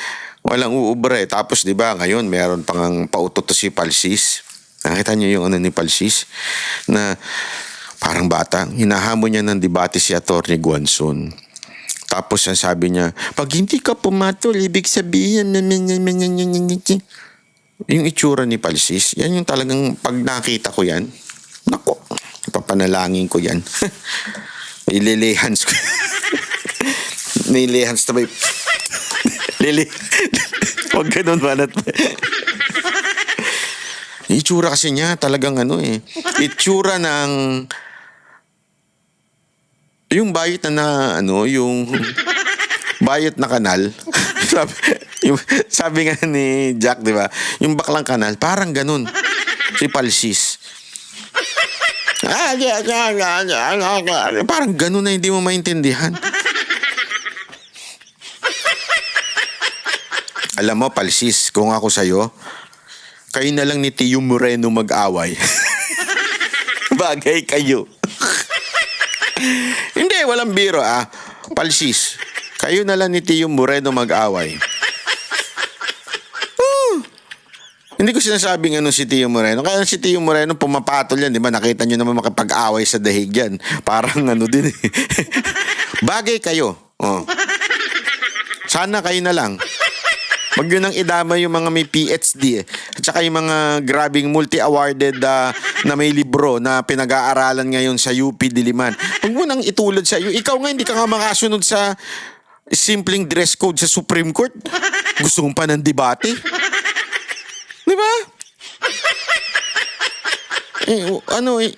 walang uubra eh. Tapos 'di ba, ngayon meron pang pautot to si Palsis. Nakita niyo yung ni Palsis na parang bata, hinahamon niya ng debate si Atty. Guanzon. Tapos ang sabi niya, pag hindi ka pumatol, ibig sabihin yung itsura ni Palsis, yan yung talagang pag nakita ko yan, nako, papanalangin ko yan. Ililehans ko. Nilehans na ba huwag ganun banat. Itsura kasi niya talagang itsura ng yung bayit yung bayit na kanal. sabi nga ni Jack, di ba? Yung baklang kanal, parang ganun. Si Palsis. Parang ganun na hindi mo maintindihan. Alam mo, Palsis, kung ako sa'yo, kayo na lang ni Tio Moreno mag-away. Bagay kayo. Hindi, walang biro Palsis, kayo na lang ni Tio Moreno mag-away. Hindi ko sinasabing si Tio Moreno. Kaya si Tio Moreno pumapatol yan, di ba? Nakita nyo naman makapag-away sa dahig yan. Parang din eh. Bagay kayo. Oh. Sana kayo na lang. Wag yun ang idama yung mga may PhD at saka yung mga grabing multi-awarded na may libro na pinag-aaralan ngayon sa UP Diliman. Huwag mo nang itulad sa iyo. Ikaw nga hindi ka nga makasunod sa simpleng dress code sa Supreme Court. Gusto mo pa ng debate? Di ba?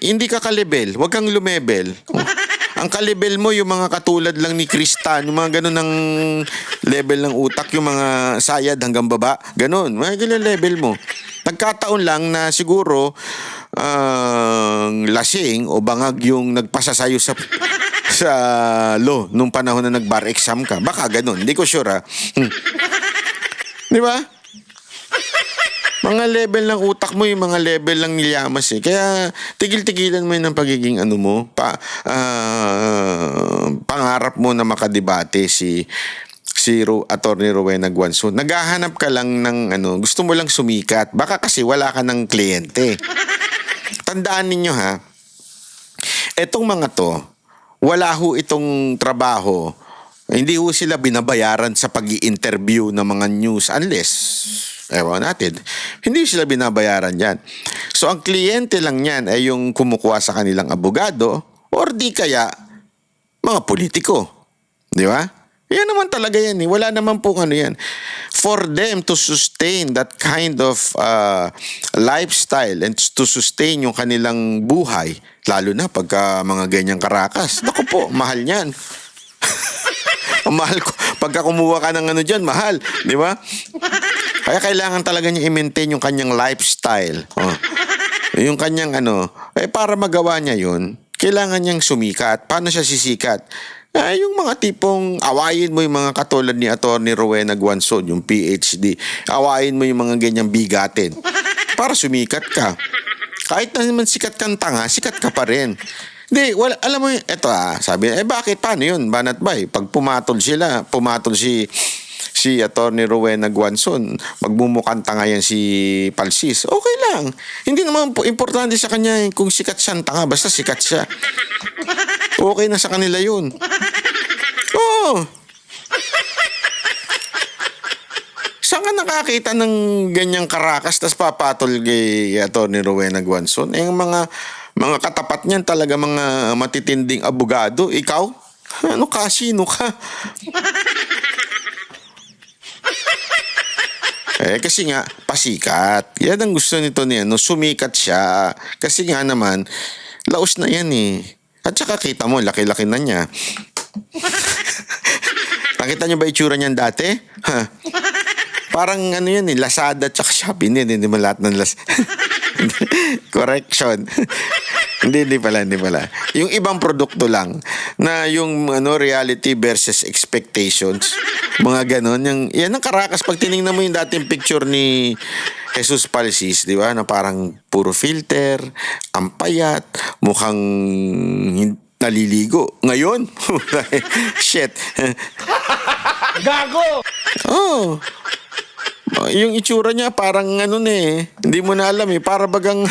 Hindi ka kalibel. Huwag kang lumebel. Ang kalibel mo, yung mga katulad lang ni Kristan, yung mga ganun ng level ng utak, yung mga sayad hanggang baba, ganun. Mga ganun level mo. Nagkataon lang na siguro lasing o bangag yung nagpasasayo sa law nung panahon na nag-bar exam ka. Baka ganun. Hindi ko sure Di ba? Mga level ng utak mo, yung mga level lang ni Llamas eh. Kaya tigil-tigilan mo yun ng pagiging pangarap mo na makadebate si Atty. Rowena Guanzon. Naghahanap ka lang ng gusto mo lang sumikat. Baka kasi wala ka ng kliyente. Tandaan ninyo etong mga to, wala ho itong trabaho. Hindi ho sila binabayaran sa pag-i-interview ng mga news unless ewan natin, hindi sila binabayaran yan. So, ang kliyente lang yan ay yung kumukuha sa kanilang abogado or di kaya mga politiko. Di ba? Yan naman talaga yan eh. Wala naman po yan. For them to sustain that kind of lifestyle and to sustain yung kanilang buhay, lalo na pagka mga ganyang karakas, naku po, mahal yan. Mahal ko. Pagka kumuha ka ng dyan, mahal. Di ba? Kaya kailangan talaga niya i-maintain yung kanyang lifestyle. Yung kanyang para magawa niya yun, kailangan niyang sumikat. Paano siya sisikat? Yung mga tipong awayin mo yung mga katulad ni Atty. Rowena Guanzon, yung PhD. Awayin mo yung mga ganyang bigatin. Para sumikat ka. Kahit na naman sikat kang tanga, sikat ka pa rin. Hindi, wala, alam mo, eto sabi, bakit, paano yun? Banat ba pag pumatol si Atty. Rowena Guanzon, magmumukhang tanga yan si Palsis, okay lang. Hindi naman po importante sa kanya kung sikat siya tanga, basta sikat siya. Okay na sa kanila yun. Oo. Saan ka nakakita ng ganyang karakas tas papatol kay Atty. Rowena Guanzon? Mga katapat niyan talaga mga matitinding abogado. Ikaw? Ano ka? Sino ka? Kasi nga, pasikat. Yan ang gusto nito niya, sumikat siya. Kasi nga naman, laos na yan eh. At saka kita mo, laki-laki na niya. Nakita niyo ba itsura niyan dati? Ha? Parang ano yan eh, Lazada at saka Shopee. Hindi mo lahat ng Correction. Hindi pala. Yung ibang produkto lang na yung reality versus expectations. Mga ganon. Yan ang karakas. Pag tinignan mo yung dating picture ni Jesus Palsis, di ba? Na parang puro filter, ang payat, mukhang naliligo. Ngayon, shit. Gago! Oh. Yung itsura niya parang hindi mo na alam para bagang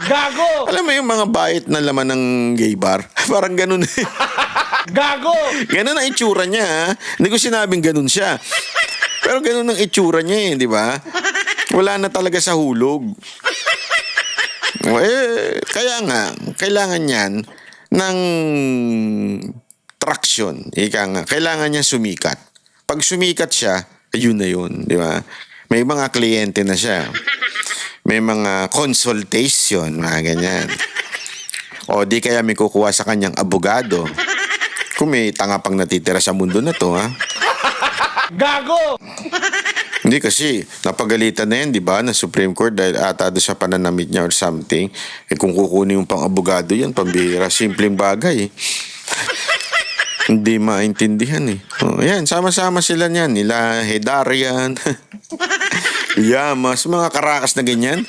Gago! alam mo yung mga bait na laman ng gay bar? Parang ganun eh. Gago! Ganun ang itsura niya. Hindi ko sinabing ganun siya. Pero ganun ang itsura niya di ba? Wala na talaga sa hulog. Kaya nga, kailangan yan ng traction. Ika nga, kailangan niya sumikat. Pag sumikat siya, yun na yun, di ba? May mga kliyente na siya. May mga consultation, mga ganyan. O di kaya may kukuha sa kanyang abogado. Kung may tanga pang natitira sa mundo na to, ha? Gago! Hindi kasi, napagalitan na yan, di ba, na Supreme Court dahil ata doon sa pananamit niya or something. Kung kukunin yung pang abogado yan, pambihira, simpleng bagay. Hindi maintindihan eh. Yan, sama-sama sila niyan. Nila Hedarian, Yamas, mga karakas na ganyan.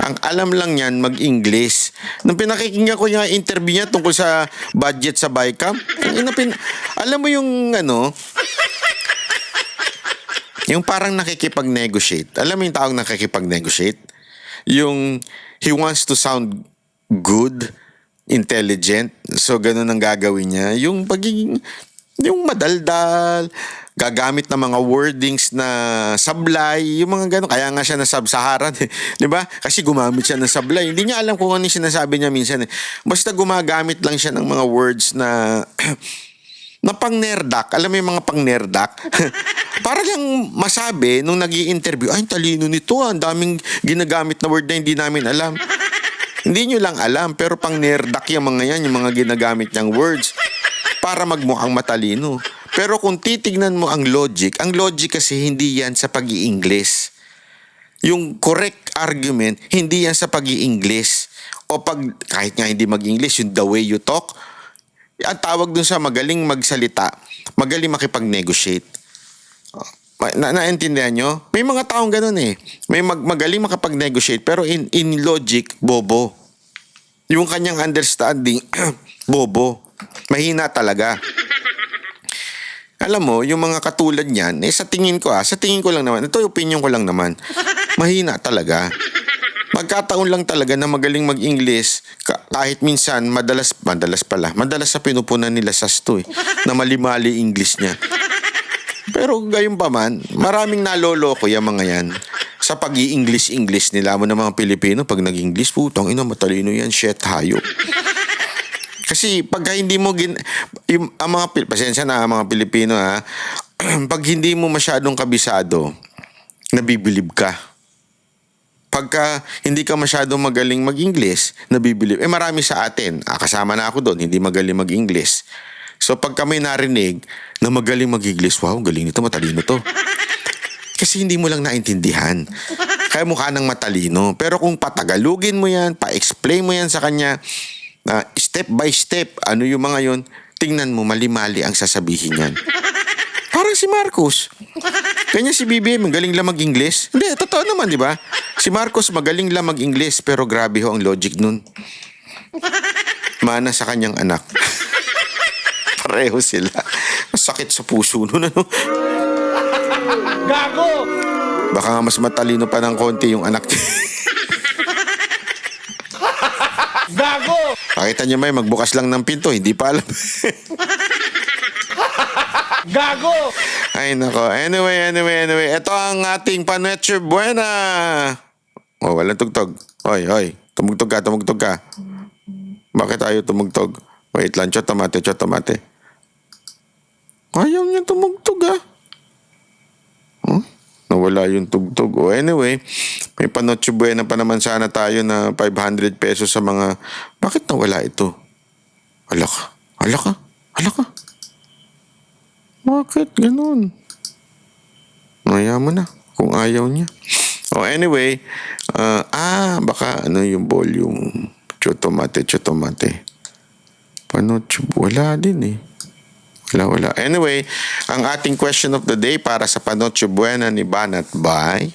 Ang alam lang yan, mag-English. Nung pinakikinggan ko yung interview niya tungkol sa budget sa BICAM, alam mo yung yung parang nakikipag-negotiate. Alam mo yung taong nakikipag-negotiate? Yung he wants to sound good, intelligent. So, ganun ang gagawin niya. Yung madaldal, gagamit ng mga wordings na sablay, yung mga ganun. Kaya nga siya na sub-Saharan. Di ba? Kasi gumamit siya ng sablay. Hindi niya alam kung ano yung sinasabi niya minsan. Basta gumagamit lang siya ng mga words na na pang-nerdak. Alam mo yung mga pang-nerdak? Para lang masabi nung nag-i-interview, ay, talino nito. Ang daming ginagamit na word na hindi namin alam. Hindi nyo lang alam, pero pang-nerdak yung mga yan, yung mga ginagamit niyang words para magmukhang matalino. Pero kung titignan mo ang logic kasi hindi yan sa pag-i-Ingles. Yung correct argument, hindi yan sa pag-i-Ingles. O kahit nga hindi mag-English, yung the way you talk, ang tawag dun sa magaling magsalita, magaling makipag-negotiate. Naintindihan nyo? May mga taong ganun eh. May magaling makapag-negotiate, pero in logic, bobo. Yung kanyang understanding, bobo. Mahina talaga. Alam mo, yung mga katulad niyan, sa tingin ko lang naman, ito yung opinion ko lang naman, mahina talaga. Magkataon lang talaga na magaling mag-English kahit minsan madalas sa pinupunan nila sa sto na malimali English niya. Pero gayon pa man, maraming naloloko yung mga yan sa pag-i-English nila mo ng mga Pilipino. Pag nag-English, putang ina, matalino yan, shit, hayop. Kasi pag hindi mo pasensya na mga Pilipino pag hindi mo masyadong kabisado, nabibilib ka. Pagka hindi ka masyadong magaling mag-English, nabibilib. Marami sa atin, kasama na ako doon, hindi magaling mag-English. So pagka may narinig na magaling mag-English, wow, galing nito, matalino to. Kasi hindi mo lang naintindihan. Kaya mukha ng matalino. Pero kung patagalugin mo yan, pa-explain mo yan sa kanya, step by step, ano yung mga yun, tingnan mo, mali-mali ang sasabihin yan. Parang si Marcos. Kanya si BBM, galing lang mag-English. Hindi, totoo naman, di ba? Si Marcos magaling lang mag-Ingles pero grabe ho ang logic nun. Mana sa kanyang anak. Pareho sila. Masakit sa puso nun, ano? Gago! Baka nga mas matalino pa ng konti yung anak niya. Gago! Pakita niyo may magbukas lang ng pinto, hindi pa alam. Gago! Ay nako. Anyway. Ito ang ating Panoche Buena. Oh, walang tugtog. Hoy. Tumugtog ka. Bakit ayaw tumugtog? Wait lang, chot tomate. Ayaw niya tumugtog ah. Huh? Nawala yung tugtog. Oh, anyway, may Panoche Buena pa naman sana tayo na 500 pesos sa mga... Bakit nawala ito? Hala ka. Bakit ganun? Maya mo na kung ayaw niya. Oh, anyway, baka yung volume. Chotomate. Panoche, wala din eh. Wala. Anyway, ang ating question of the day para sa Panoche Buena ni Banat Bay.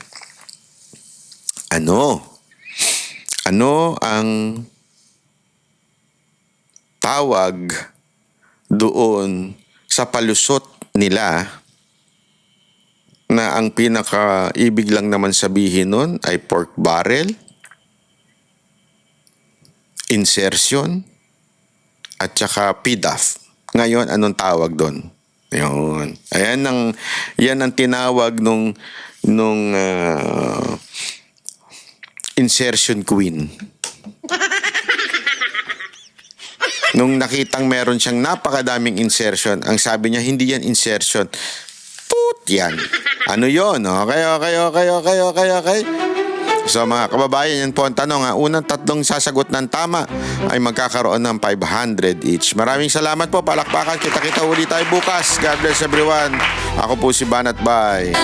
Ano ang tawag doon sa palusot nila na ang pinaka-ibig lang naman sabihin nun ay pork barrel, insertion, at saka PDAF. Ngayon, anong tawag doon? Yun. Yan ang tinawag nung insertion queen. Nung nakitang meron siyang napakadaming insertion, ang sabi niya, hindi yan insertion. Tut yan. Ano yun? Okay. So mga kababayan, yan po ang tanong. Unang 3 sasagot ng tama ay magkakaroon ng 500 each. Maraming salamat po. Palakpakan. Kita-kita uli tayo bukas. God bless everyone. Ako po si Banat Bay.